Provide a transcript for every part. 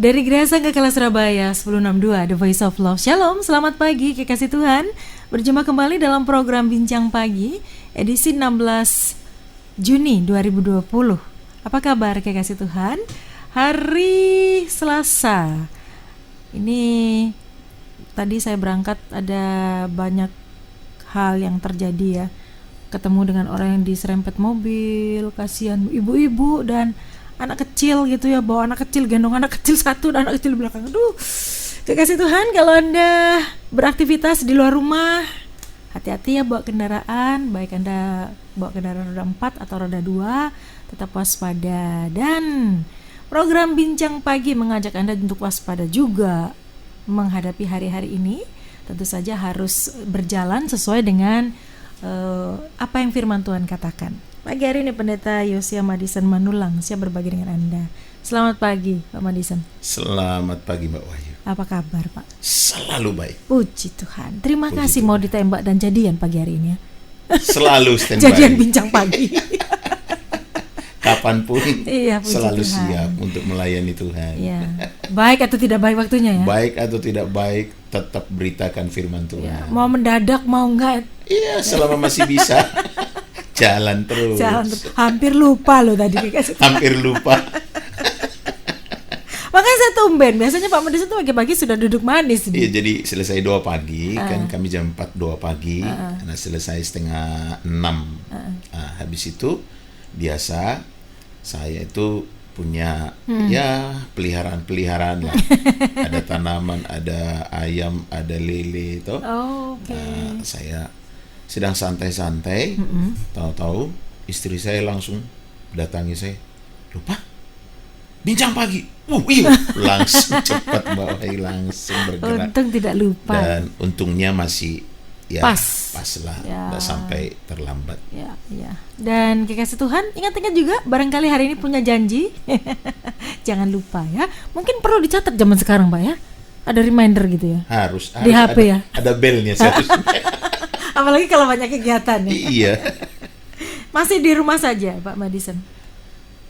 Dari Gereja Sangga Kala Surabaya 1062 The Voice of Love. Shalom, selamat pagi kekasih Tuhan. Berjumpa kembali dalam program Bincang Pagi edisi 16 Juni 2020. Apa kabar kekasih Tuhan? Hari Selasa. Ini tadi saya berangkat, ada banyak hal yang terjadi ya. Ketemu dengan orang yang diserempet mobil, kasihan ibu-ibu dan anak kecil gitu ya, bawa anak kecil, gendong anak kecil satu dan anak kecil di belakang. Aduh, kekasih Tuhan, kalau Anda beraktivitas di luar rumah, hati-hati ya bawa kendaraan, baik Anda bawa kendaraan roda 4 atau roda 2, tetap waspada. Dan program Bincang Pagi mengajak Anda untuk waspada juga menghadapi hari-hari ini. Tentu saja harus berjalan sesuai dengan apa yang firman Tuhan katakan. Pagi hari ini Pendeta Yosia Madison Manulang siap berbagi dengan Anda. Selamat pagi Pak Madison. Selamat pagi Mbak Wahyu. Apa kabar Pak? Selalu baik. Puji Tuhan. Terima kasih mau ditembak dan jadian pagi hari ini ya. Selalu standby. Jadian Bincang Pagi. Kapanpun iya, selalu Tuhan. Siap untuk melayani Tuhan. Iya. Baik atau tidak baik waktunya ya. Baik atau tidak baik, tetap beritakan firman Tuhan. Ya, mau mendadak mau enggak. Iya, selama masih bisa. Jalan terus. Hampir lupa loh tadi. Hampir lupa. Makanya saya tumben. Biasanya Pak Madison tuh pagi-pagi sudah duduk manis. Iya, jadi selesai doa pagi, kan kami jam 4 doa pagi. Nah, selesai setengah 6. Nah, habis itu biasa saya itu punya ya peliharaan lah. Ada tanaman, ada ayam, ada lele itu. Oh, okay. Nah, saya sedang santai-santai, tahu-tahu istri saya langsung datangi saya. Lupa bincang pagi. Iya, langsung cepat Mbak Wahyu, langsung bergerak. Untung tidak lupa. Dan untungnya masih ya pas lah, ya. Nggak sampai terlambat. Ya. Dan kekasih Tuhan, ingat-ingat juga barangkali hari ini punya janji. Jangan lupa ya. Mungkin perlu dicatat zaman sekarang Pak ya. Ada reminder gitu ya. Harus di HP ada, ya. Ada belnya seharusnya. Apalagi kalau banyak kegiatan ya. Iya. Masih di rumah saja Pak Madison.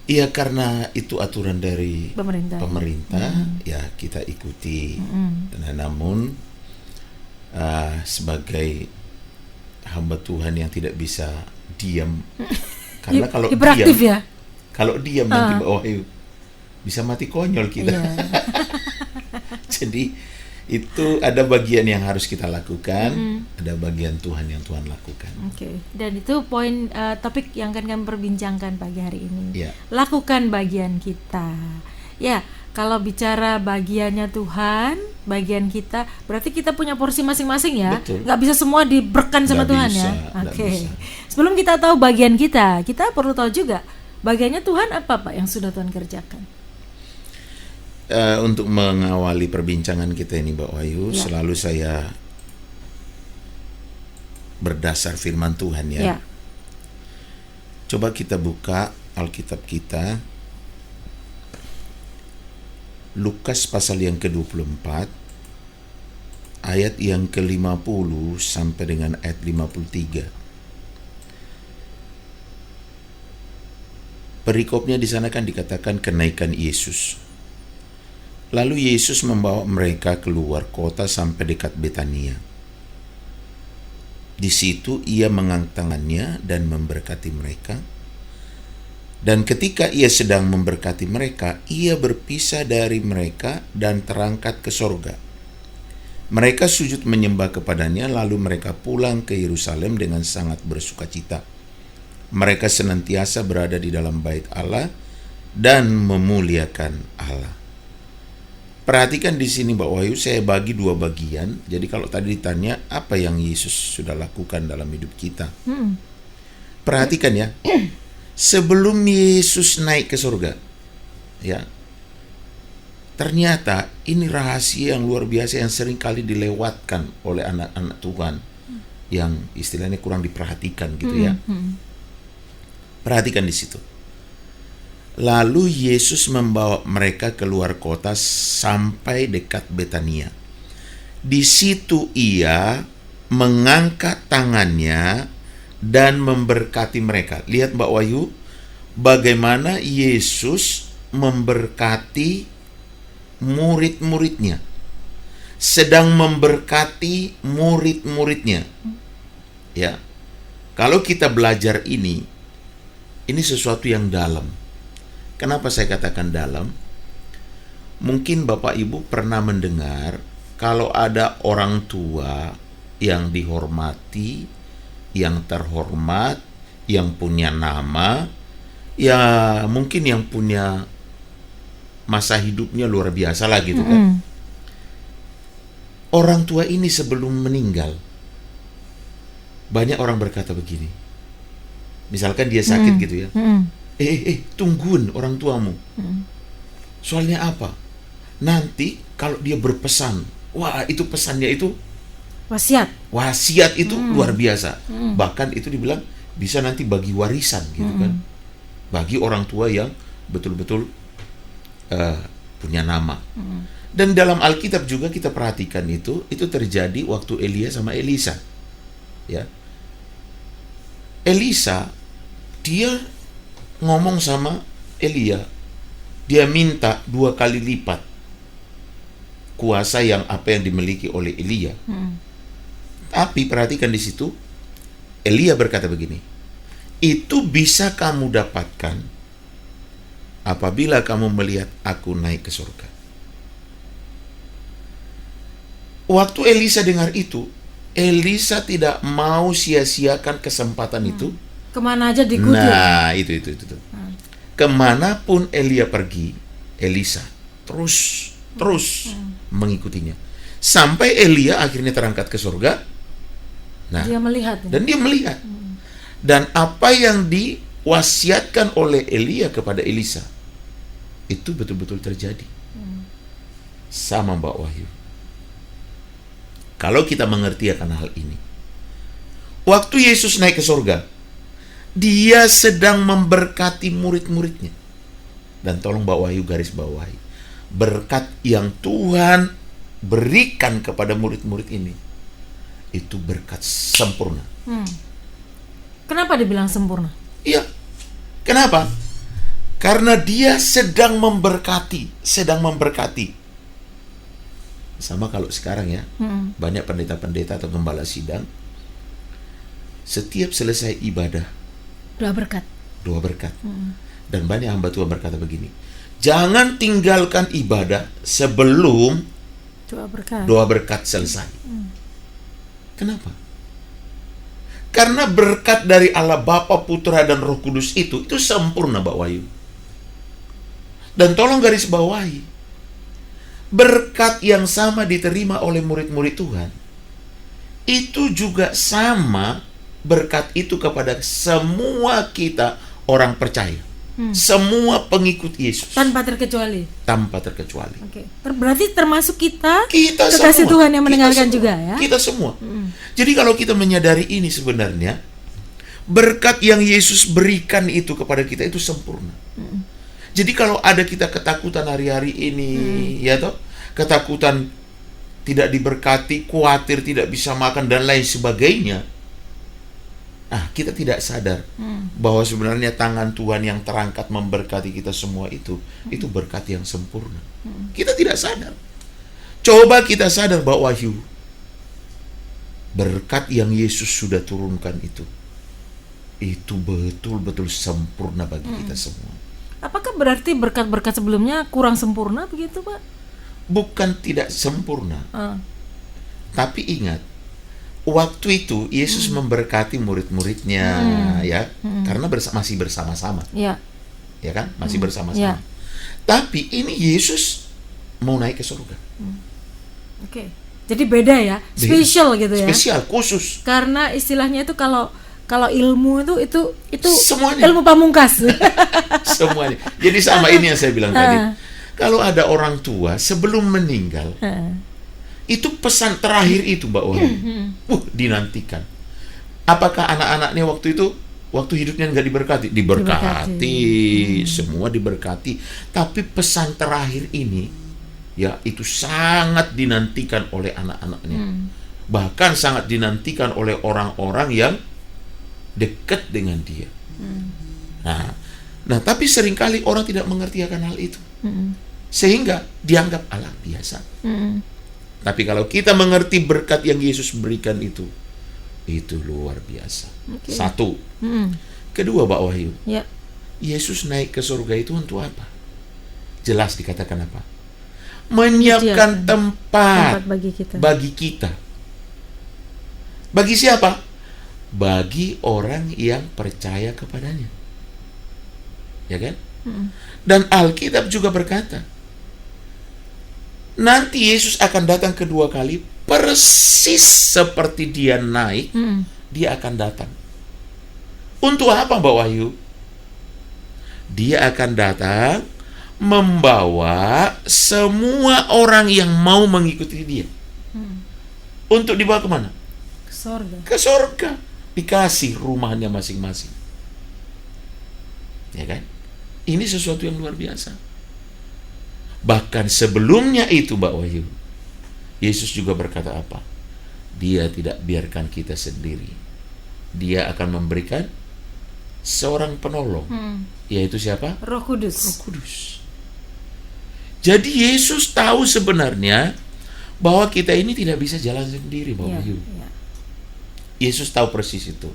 Iya, karena itu aturan dari pemerintah. Ya kita ikuti. Dan namun sebagai hamba Tuhan yang tidak bisa diam, karena kalau diam nanti Mbak Wahyu bisa mati konyol kita. Jadi itu ada bagian yang harus kita lakukan, ada bagian Tuhan yang Tuhan lakukan. Oke. Dan itu poin topik yang akan kami perbincangkan pagi hari ini. Ya. Lakukan bagian kita. Ya, kalau bicara bagiannya Tuhan, bagian kita, berarti kita punya porsi masing-masing ya. Betul. Nggak bisa semua diberkan sama Tuhan ya. Oke. Sebelum kita tahu bagian kita perlu tahu juga bagiannya Tuhan apa Pak yang sudah Tuhan kerjakan. Untuk mengawali perbincangan kita ini Mbak Wahyu, selalu saya berdasar firman Tuhan ya. Coba kita buka Alkitab kita, Lukas pasal yang ke-24 ayat yang ke-50 sampai dengan ayat 53. Perikopnya di sana kan dikatakan kenaikan Yesus. Lalu Yesus membawa mereka keluar kota sampai dekat Betania. Di situ ia mengangkat tangannya dan memberkati mereka. Dan ketika ia sedang memberkati mereka, ia berpisah dari mereka dan terangkat ke sorga. Mereka sujud menyembah kepadanya, lalu mereka pulang ke Yerusalem dengan sangat bersukacita. Mereka senantiasa berada di dalam bait Allah dan memuliakan Allah. Perhatikan di sini Mbak Wahyu, saya bagi dua bagian. Jadi kalau tadi ditanya apa yang Yesus sudah lakukan dalam hidup kita, perhatikan ya. Sebelum Yesus naik ke surga, ya, ternyata ini rahasia yang luar biasa yang sering kali dilewatkan oleh anak-anak Tuhan yang istilahnya kurang diperhatikan gitu ya. Perhatikan di situ. Lalu Yesus membawa mereka keluar kota sampai dekat Betania. Di situ ia mengangkat tangannya dan memberkati mereka. Lihat Mbak Wahyu, bagaimana Yesus memberkati murid-muridnya, sedang memberkati murid-muridnya. Ya, kalau kita belajar ini sesuatu yang dalam. Kenapa saya katakan dalam? Mungkin Bapak Ibu pernah mendengar kalau ada orang tua yang dihormati, yang terhormat, yang punya nama, ya mungkin yang punya masa hidupnya luar biasa lah gitu kan. Orang tua ini sebelum meninggal, banyak orang berkata begini. Misalkan dia sakit gitu ya. Tungguin orang tuamu. Soalnya apa? Nanti kalau dia berpesan, wah itu pesannya itu wasiat itu luar biasa. Bahkan itu dibilang bisa nanti bagi warisan gitu kan. Bagi orang tua yang betul-betul punya nama. Dan dalam Alkitab juga kita perhatikan itu terjadi waktu Elia sama Elisa. Ya. Elisa dia ngomong sama Elia, dia minta 2 kali lipat kuasa yang dimiliki oleh Elia. Tapi perhatikan di situ, Elia berkata begini, itu bisa kamu dapatkan apabila kamu melihat aku naik ke surga. Waktu Elisa dengar itu, Elisa tidak mau sia-siakan kesempatan itu. Kemana aja diikuti. Nah, itu. Kemanapun Elia pergi, Elisa terus mengikutinya. Sampai Elia akhirnya terangkat ke surga. Nah, dia melihat. Dan dia melihat. Dan apa yang diwasiatkan oleh Elia kepada Elisa, itu betul-betul terjadi. Sama Mbak Wahyu. Kalau kita mengerti akan hal ini, waktu Yesus naik ke surga, dia sedang memberkati murid-muridnya. Dan tolong Mbak Wahyu garis bawahi, berkat yang Tuhan berikan kepada murid-murid ini, itu berkat sempurna. Kenapa dibilang sempurna? Iya, kenapa? Karena dia sedang memberkati. Sama kalau sekarang ya, banyak pendeta-pendeta atau gembala sidang, setiap selesai ibadah, doa berkat. Dan banyak hamba Tuhan berkata begini, jangan tinggalkan ibadah sebelum doa berkat selesai. Kenapa? Karena berkat dari Allah Bapa, Putra, dan Roh Kudus itu sempurna, Mbak Wahyu. Dan tolong garis bawahi, berkat yang sama diterima oleh murid-murid Tuhan, itu juga sama berkat itu kepada semua kita orang percaya. Semua pengikut Yesus. Tanpa terkecuali. Oke. Berarti termasuk kita semua. Kekasih Tuhan yang mendengarkan juga ya. Kita semua. Jadi kalau kita menyadari ini sebenarnya, berkat yang Yesus berikan itu kepada kita itu sempurna. Jadi kalau ada kita ketakutan hari-hari ini, ya toh, ketakutan tidak diberkati, khawatir tidak bisa makan dan lain sebagainya, kita tidak sadar bahwa sebenarnya tangan Tuhan yang terangkat memberkati kita semua itu berkat yang sempurna. Kita tidak sadar. Coba kita sadar bahwa Wahyu, berkat yang Yesus sudah turunkan itu betul-betul sempurna bagi kita semua. Apakah berarti berkat-berkat sebelumnya kurang sempurna begitu, Pak? Bukan tidak sempurna. Tapi ingat, waktu itu Yesus memberkati murid-muridnya, ya, karena masih bersama-sama. Ya kan? Masih bersama-sama. Tapi ini Yesus mau naik ke surga. Oke. Jadi beda ya, spesial gitu ya. Spesial, khusus. Karena istilahnya itu kalau ilmu itu semuanya. Ilmu pamungkas. Semuanya. Jadi sama ini yang saya bilang tadi. Kalau ada orang tua sebelum meninggal, itu pesan terakhir itu, Mbak Wahyu, dinantikan. Apakah anak-anaknya waktu hidupnya nggak diberkati? Diberkati. Semua diberkati. Tapi pesan terakhir ini, ya, itu sangat dinantikan oleh anak-anaknya. Bahkan sangat dinantikan oleh orang-orang yang dekat dengan dia. Nah, tapi seringkali orang tidak mengerti akan hal itu. sehingga dianggap Allah biasa. Mm-mm. Tapi kalau kita mengerti berkat yang Yesus berikan itu luar biasa. Oke. Satu. Mm-mm. Kedua, Mbak Wahyu, Ya. Yesus naik ke surga itu untuk apa? Jelas dikatakan apa? Menyiapkan tempat bagi kita. bagi kita. Bagi siapa? Bagi orang yang percaya kepadanya. Ya kan? Mm-mm. Dan Alkitab juga berkata, nanti Yesus akan datang kedua kali, persis seperti dia naik, Mm-mm. dia akan datang. Untuk apa, Mbak Wahyu? Dia akan datang membawa semua orang yang mau mengikuti dia. Mm. Untuk dibawa kemana? Ke sorga. Ke surga. Dikasih rumahnya masing-masing. Ya kan? Ini sesuatu yang luar biasa. Bahkan sebelumnya itu, Mbak Wahyu, Yesus juga berkata apa? Dia tidak biarkan kita sendiri. Dia akan memberikan seorang penolong. Yaitu siapa? Roh Kudus. Roh Kudus. Jadi Yesus tahu sebenarnya bahwa kita ini tidak bisa jalan sendiri, Mbak Ya, Wahyu. ya. Yesus tahu persis itu.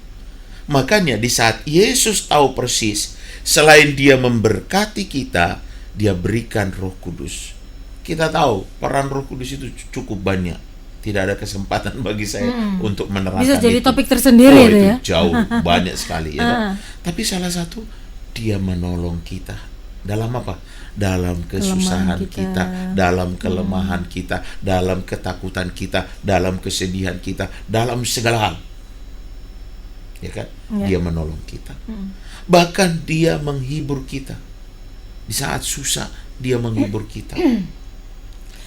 Makanya di saat Yesus tahu persis, selain dia memberkati kita, dia berikan Roh Kudus. Kita tahu peran Roh Kudus itu cukup banyak. Tidak ada kesempatan bagi saya untuk menerangkan Bisa jadi itu. topik tersendiri itu itu ya. jauh banyak sekali ya. kan? Ah. Tapi salah satu, dia menolong kita dalam apa? Dalam kesusahan Kelemahan kita, dalam kelemahan kita, dalam ketakutan kita, dalam kesedihan kita, dalam segala hal. Ya kan? Ya. Dia menolong kita. Bahkan dia menghibur kita. Di saat susah, dia menghibur kita.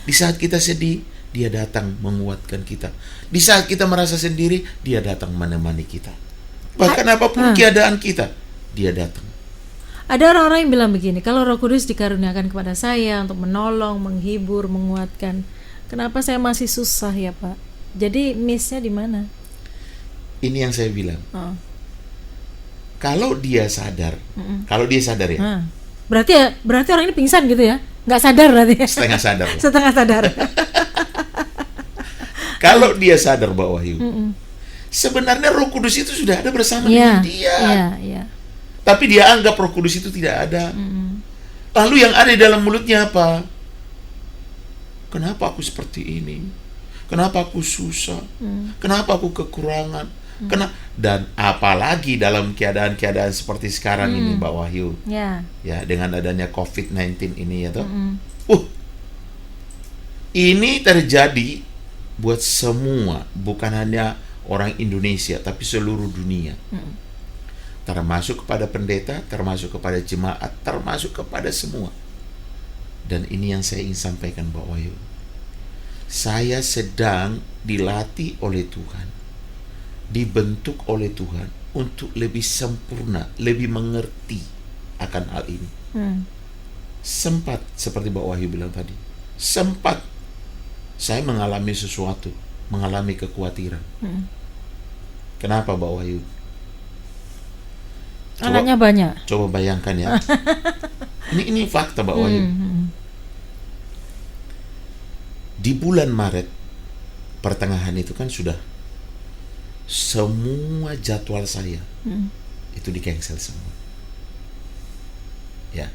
Di saat kita sedih, dia datang menguatkan kita. Di saat kita merasa sendiri, dia datang menemani kita. Bahkan apapun keadaan kita, dia datang. Ada orang-orang yang bilang begini, kalau Roh Kudus dikaruniakan kepada saya untuk menolong, menghibur, menguatkan, kenapa saya masih susah ya Pak? Jadi miss-nya di mana? Ini yang saya bilang. Oh. Kalau dia sadar, kalau dia sadar ya, Ah. Berarti orang ini pingsan gitu ya? Nggak sadar berarti ya? setengah sadar. Setengah sadar. Kalau dia sadar, Mbak Wahyu, sebenarnya Roh Kudus itu sudah ada bersama dengan dia. Iya. Tapi dia anggap Roh Kudus itu tidak ada. Lalu yang ada di dalam mulutnya apa? Kenapa aku seperti ini? Kenapa aku susah? Kenapa aku kekurangan? Dan apalagi dalam keadaan-keadaan seperti sekarang ini, Mbak Wahyu, Ya. ya dengan adanya COVID-19 ini ya toh. Ini terjadi buat semua, bukan hanya orang Indonesia, tapi seluruh dunia. Termasuk kepada pendeta, termasuk kepada jemaat, termasuk kepada semua. Dan ini yang saya ingin sampaikan, Mbak Wahyu. Saya sedang dilatih oleh Tuhan, dibentuk oleh Tuhan untuk lebih sempurna, lebih mengerti akan hal ini. Sempat, seperti Mbak Wahyu bilang tadi, sempat saya mengalami sesuatu, mengalami kekhawatiran. Kenapa, Mbak Wahyu? Anaknya banyak. Coba bayangkan ya. Ini fakta, Mbak Wahyu. Di bulan Maret pertengahan itu kan sudah semua jadwal saya itu di cancel semua. Ya.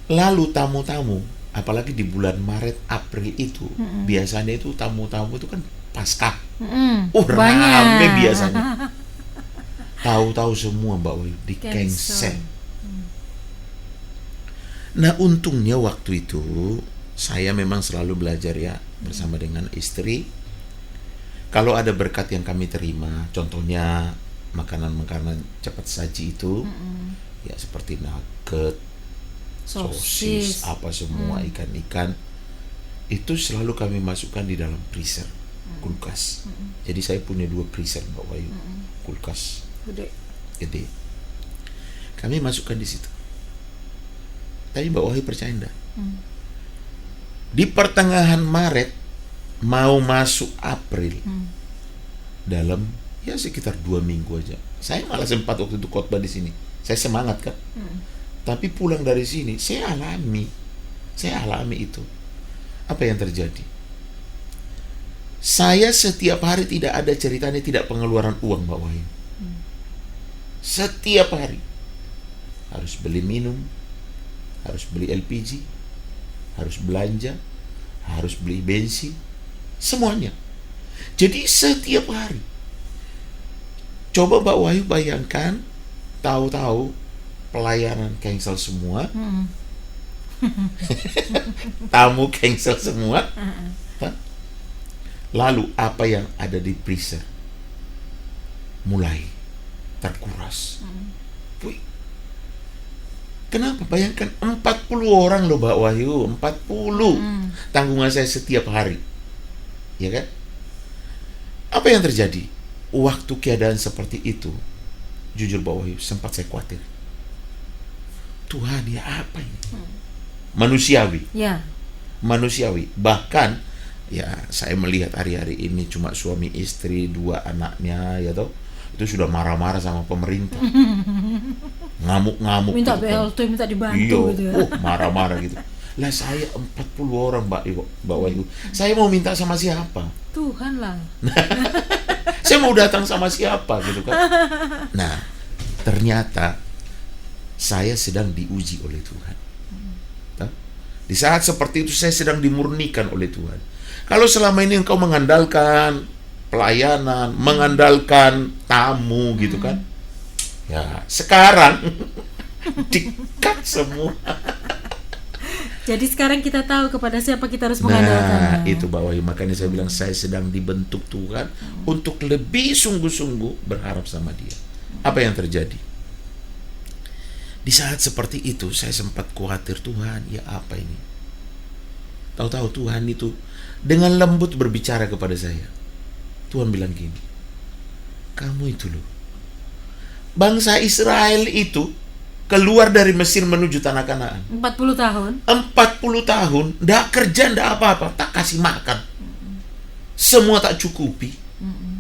Lalu tamu-tamu, apalagi di bulan Maret April itu, biasanya itu tamu-tamu itu kan Paskah. Rame biasanya. Tahu-tahu semua, Mbak Wahyu, di cancel. Nah, untungnya waktu itu saya memang selalu belajar ya bersama dengan istri. Kalau ada berkat yang kami terima, contohnya makanan-makanan cepat saji itu, ya seperti nugget, sosis, apa semua ikan-ikan, itu selalu kami masukkan di dalam freezer, kulkas. Jadi saya punya 2 freezer, Mbak Wahyu, kulkas gede. Kami masukkan di situ. Tapi Mbak Wahyu percaya enggak? Di pertengahan Maret mau masuk April, dalam ya sekitar 2 minggu aja, saya malah sempat waktu itu khotbah di sini. Saya semangat kan. Tapi pulang dari sini saya alami Saya alami itu. Apa yang terjadi? Saya setiap hari tidak ada ceritanya tidak pengeluaran uang, Mbak Wahyu. Setiap hari. Harus beli minum, harus beli LPG, harus belanja, harus beli bensin, semuanya. Jadi setiap hari. Coba Mbak Wahyu bayangkan, tahu-tahu pelayanan cancel semua, tamu cancel semua, lalu apa yang ada di freezer mulai terkuras. Wih. Kenapa? Bayangkan 40 orang loh Mbak Wahyu, 40 tanggungan saya setiap hari. Ya kan? Apa yang terjadi? Waktu keadaan seperti itu, jujur Mbak Wahyu, sempat saya khawatir. Tuhan, ya apa ini? Manusiawi. Ya. Manusiawi. Bahkan, ya saya melihat hari-hari ini cuma suami istri, 2 anaknya, ya toh, itu sudah marah-marah sama pemerintah. Ngamuk-ngamuk. Minta gitu kan. BLT, minta dibantu Iya, gitu ya. marah-marah gitu. Lah saya 40 orang Mbak Wahyu. Saya mau minta sama siapa? Tuhan lah. Saya mau datang sama siapa gitu kan. Nah, ternyata saya sedang diuji oleh Tuhan. Di saat seperti itu saya sedang dimurnikan oleh Tuhan. Kalau selama ini engkau mengandalkan pelayanan, mengandalkan tamu gitu kan. Ya, sekarang dikat semua. Jadi sekarang kita tahu kepada siapa kita harus mengandalkan. Nah, itu Mbak Wahyu. Makanya saya bilang saya sedang dibentuk Tuhan untuk lebih sungguh-sungguh berharap sama Dia. Apa yang terjadi? Di saat seperti itu saya sempat khawatir, Tuhan, ya apa ini? Tahu-tahu Tuhan itu dengan lembut berbicara kepada saya. Tuhan bilang gini, kamu itu loh, bangsa Israel itu keluar dari Mesir menuju tanah Kanaan. 40 tahun. 40 tahun, ndak kerja, ndak apa-apa, tak kasih makan. Semua tak cukupi.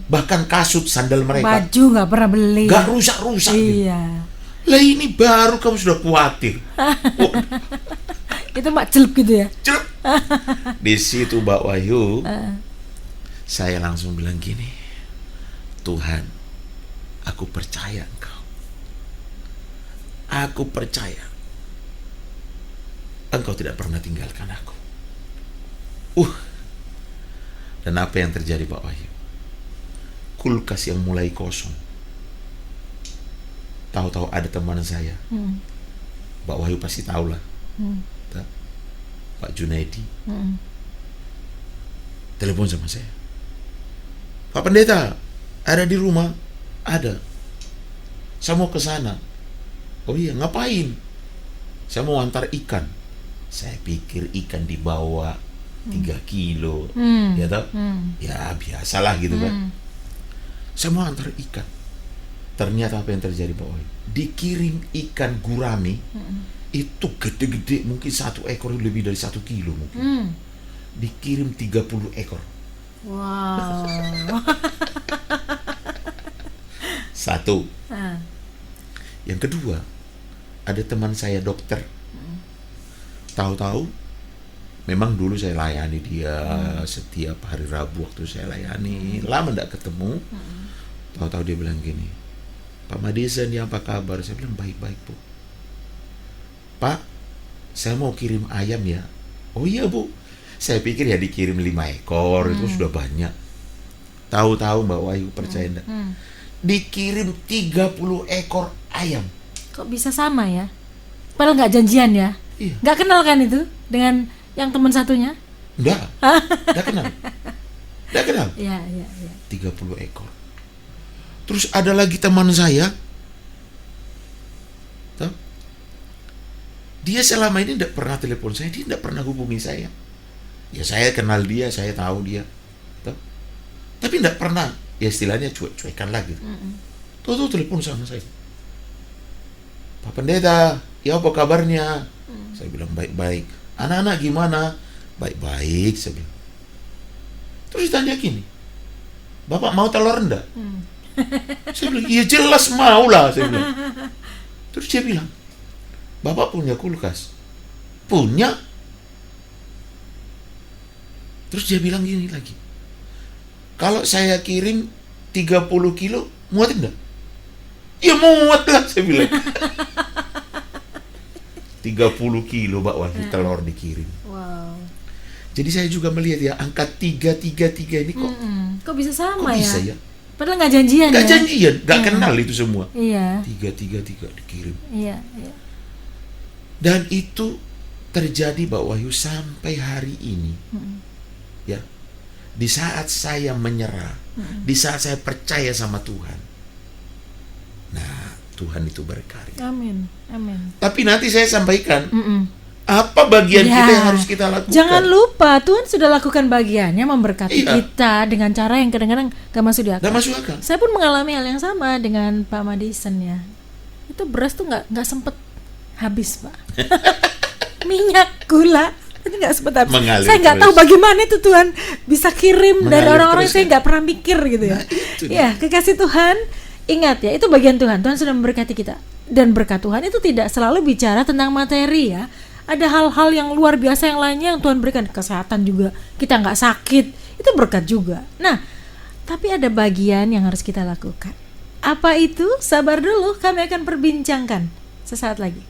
Bahkan kasut sandal mereka Baju nggak pernah beli. nggak rusak-rusak. Gitu. Iya. Lah ini baru kamu sudah khawatir. Oh, Itu Mbak celup gitu ya. celup. Di situ Mbak Wahyu, saya langsung bilang gini, Tuhan, aku percaya Engkau. Aku percaya Engkau tidak pernah tinggalkan aku. Dan apa yang terjadi Pak Wahyu? Kulkas yang mulai kosong. Tahu-tahu ada teman saya, Mbak Wahyu pasti tahu lah, Pak Junaidi, telepon sama saya. Pak Pendeta, ada di rumah? Ada. Saya mau ke sana. Oh iya, ngapain? Saya mau antar ikan. Saya pikir ikan dibawa 3 kilo, ya toh? Ya biasalah gitu kan. Saya mau antar ikan. Ternyata apa yang terjadi Pak Wahyu? Dikirim ikan gurami, itu gede-gede, mungkin 1 ekor lebih dari 1 kilo mungkin. Dikirim 30 ekor. Wow. Satu. Yang kedua, ada teman saya dokter. Tahu-tahu, memang dulu saya layani dia setiap hari Rabu waktu saya layani. Lama tidak ketemu. Tahu-tahu dia bilang gini, Pak Madison, ya apa kabar? Saya bilang baik-baik Bu. Pak, saya mau kirim ayam ya. Oh iya Bu. Saya pikir ya dikirim 5 ekor itu sudah banyak. Tahu-tahu Mbak Wahyu percaya enggak? Dikirim 30 ekor ayam. Kok bisa sama ya? Padahal nggak janjian ya? Iya. Nggak kenal kan itu dengan yang teman satunya? Enggak kenal. Enggak kenal. Iya. 30 ekor. Terus ada lagi teman saya, tuh, dia selama ini tidak pernah telepon saya, dia tidak pernah hubungi saya. Ya saya kenal dia, saya tahu dia, tuh. Tapi tidak pernah, ya istilahnya cuek-cuekan lagi. Tuh telepon sama saya, Pak Pendeta, ya apa kabarnya? Saya bilang baik-baik. Anak-anak gimana? Baik-baik, saya bilang. Terus ditanya gini, Bapak mau telur enggak? Saya bilang, iya jelas mau lah, saya bilang. Terus dia bilang, Bapak punya kulkas? Punya. Terus dia bilang gini lagi, kalau saya kirim 30 kilo, muat enggak? Ya muat lah, saya bilang. 30 kilo bakwan telur dikirim. Wow. Jadi saya juga melihat ya, angka 333 ini Kok bisa sama kok bisa ya? Padahal nggak janjian Nggak ya? janjian, nggak kenal itu semua. Iya. 333 dikirim. Iya. Dan itu terjadi Mbak Wahyu sampai hari ini. Ya. Di saat saya menyerah, di saat saya percaya sama Tuhan. Nah, Tuhan itu berkarya. Amin. Tapi nanti saya sampaikan apa bagian kita yang harus kita lakukan. Jangan lupa Tuhan sudah lakukan bagiannya memberkati Iya. kita dengan cara yang kadang-kadang gak masuk di akal. Nggak masuk akal. Saya pun mengalami hal yang sama dengan Pak Madison ya. Itu beras tuh nggak sempet habis Pak. Minyak, gula itu nggak sempet habis. Mengalir Saya nggak terus. tahu bagaimana itu Tuhan bisa kirim dari Mengalir orang-orang terus, saya ya. nggak pernah mikir gitu ya. Nah, itu dia. Ya kekasih Tuhan, ingat ya itu bagian Tuhan. Tuhan sudah memberkati kita. Dan berkat Tuhan itu tidak selalu bicara tentang materi ya. Ada hal-hal yang luar biasa yang lainnya yang Tuhan berikan, kesehatan juga, kita nggak sakit, itu berkat juga. Nah, tapi ada bagian yang harus kita lakukan. Apa itu? Sabar dulu, kami akan perbincangkan sesaat lagi.